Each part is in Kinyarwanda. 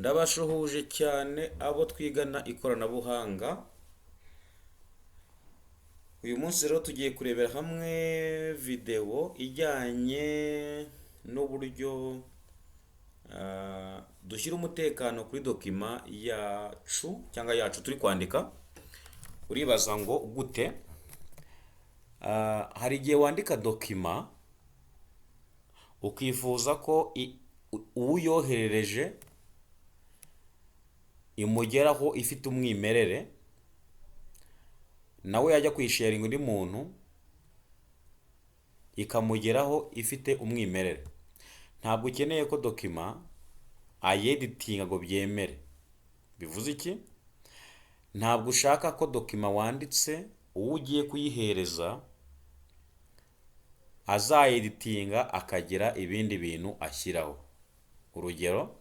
Ndabashuhuje cyane abo twigana ikoranabuhanga. Uyu munsi rero tugiye kurebera hamwe video ijyanye n'uburyo dushyira umutekano kuri dokima yacu turi kwandika. Uribaza ngo gute? Hari igihe wandika dokima ukifuza ko uyoherereje imugeraho ifite umwimerere, nawe yajya kuyisharinga undi muntu ikamugeraho ifite umwimerere. Ntabwo ukeneye ko dokima ayeditinga ngo byemere. Bivuze iki? Ntabwo ushaka ko dokima wanditse uwo ugiye kuyihereza azayeditinga akagira ibindi bintu ashyiraho. Urugero,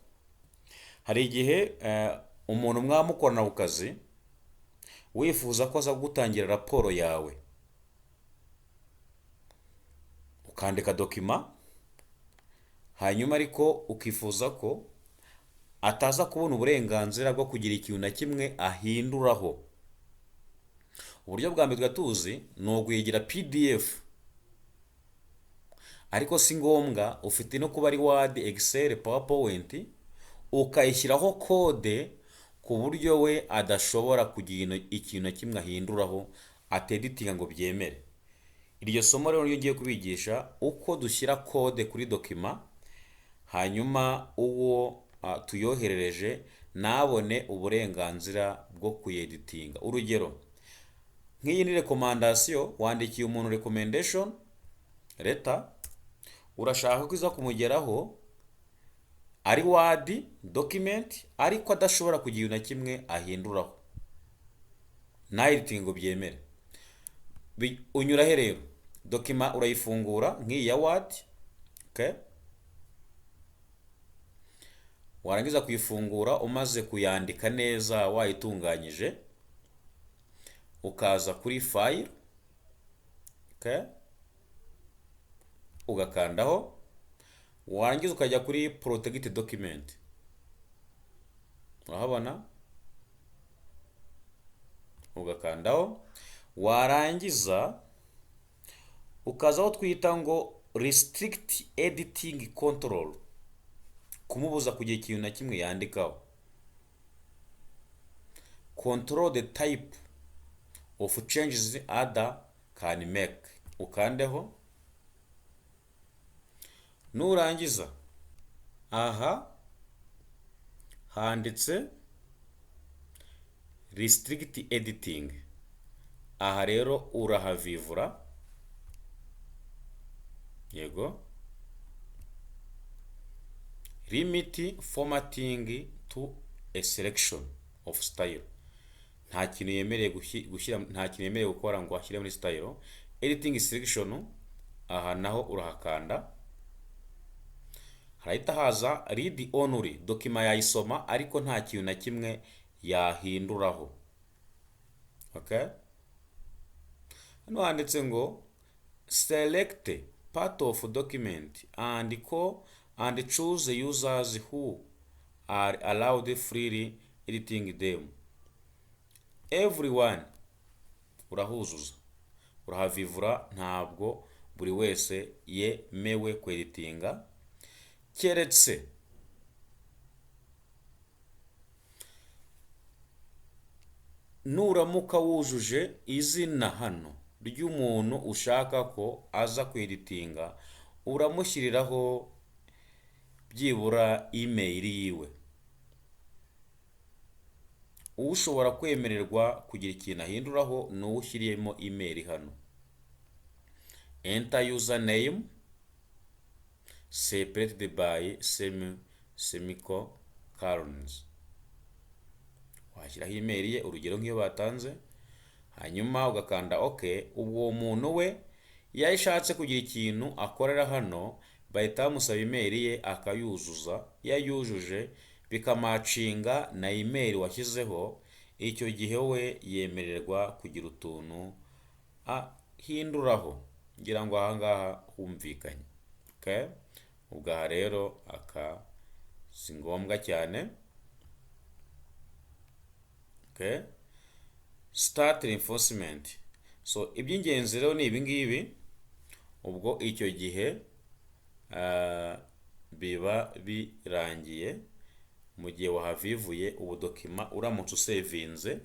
hari igihe umuntu mwamukorana ku kazi wifuza ko aza gutangira raporo yawe, ukandika dokima, hanyuma ariko ukifuza ko ataza kubona uburenganzira bwo kugira ikintu na kimwe ahinduraho. Uburyo bwa mbere tuzi ni uguhigira PDF, ariko si ngombwa, ufite no kuba ari Word, Excel, PowerPoint, ukayishyiraho code ku buryo we adashobora kugira ikintu na kimwe ahinduraho ateditinga ngo byemere. Iryo somo rero niyo ngiye kubigisha uko dushyira code kuri dokima, hanyuma uwo tuyoherereje nabone uburenganzira bwo kuyeditinga. Urugero, nk'iyi ni recommendation, wandikiye umuntu recommendation letter, urashaka ko iza kumugeraho ari Word document, ariko adashobora kugira na kimwe ahinduraho na editing ngo byemere. Unyura he rero? Dokima urayifungura nk'iyi ya Word, okay? Warangiza kuyifungura umaze kuyandika neza wayitunganyije, ukaza kuri file, okay? Ugakandaho, warangiza ukajya kuri protect document. Urahabona? Ugakandaho, warangiza ukaza aho twita ngo restrict editing control, kumubuza kugira ikintu na kimwe yandikaho. Control the type of changes other can make. Ukandeho, nurangiza aha handitse restrict editing. Aha rero urahavivura, yego, limit formatting to a selection of style. Nta kintu yemereye gushyira, nta kintu yemereye gukora ngo ashyire muri style. Editing selection, aha naho urahakanda, harahita haza read only. Dokima yayisoma ariko nta kintu na kimwe yahinduraho, okay? Hano handitse ngo select part of document and choose the users who are allowed freely editing them. Everyone urahuzuza, urahavivura, ntabwo buri wese yemewe kweditinga, keretse nuramuka wujuje izina hano ry'umuntu ushaka ko aza kweditinga, uramushyiriraho byibura email yiwe. Ushobora kwemererwa kugira ikintu ahinduraho ni uwushyiriyemo email hano. Enter username separated by semicolons. Washyiraho email ye, urugero nk'iyo batanze, hanyuma ugakanda OK. Ubwo muntu we yashatse kugira ikintu akorera hano, bahita bamusaba email ye akayuzuza. Yayujuje bikamacinga na email washyizeho, icyo gihe we yemererwa kugira utuntu ahinduraho. Ngira ngo aha ngaha humvikanye, okay? Ubwo aha rero aka si ngombwa cyane. Okay? Start reinforcement. So iby'ingenzi rero ni ibi ngibi, ubwo icyo gihe biba birangiye. Mu gihe wahavivuye ubu dokima uramutse usevinze,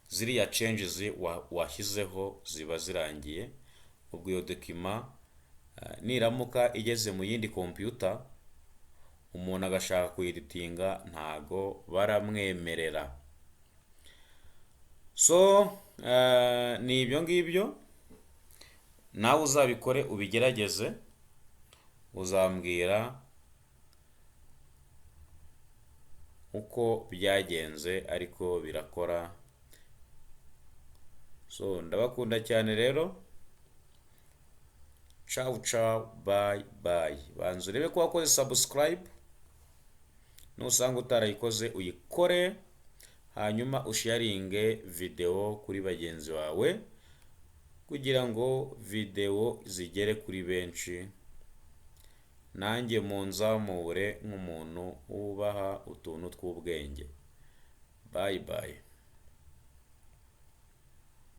ziriya changes washyizeho ziba zirangiye. Ubwo iyo dokima niramuka igeze mu yindi computer, umuntu agashaka kuyeditinga ntago baramwemerera. So ni ibyo ngibyo, nawe uzabikore ubigerageze, uzambwira uko byagenze, ariko birakora. So ndabakunda cyane rero, ciao ciao, bye bye. Banza urebe ko wakoze subscribe, nusanga utarayikoze uyikore, hanyuma usharinge video kuri bagenzi bawe kugira ngo video zigere kuri benshi, nanjye munzamure nk'umuntu wubaha utuntu tw'ubwenge. Bye bye.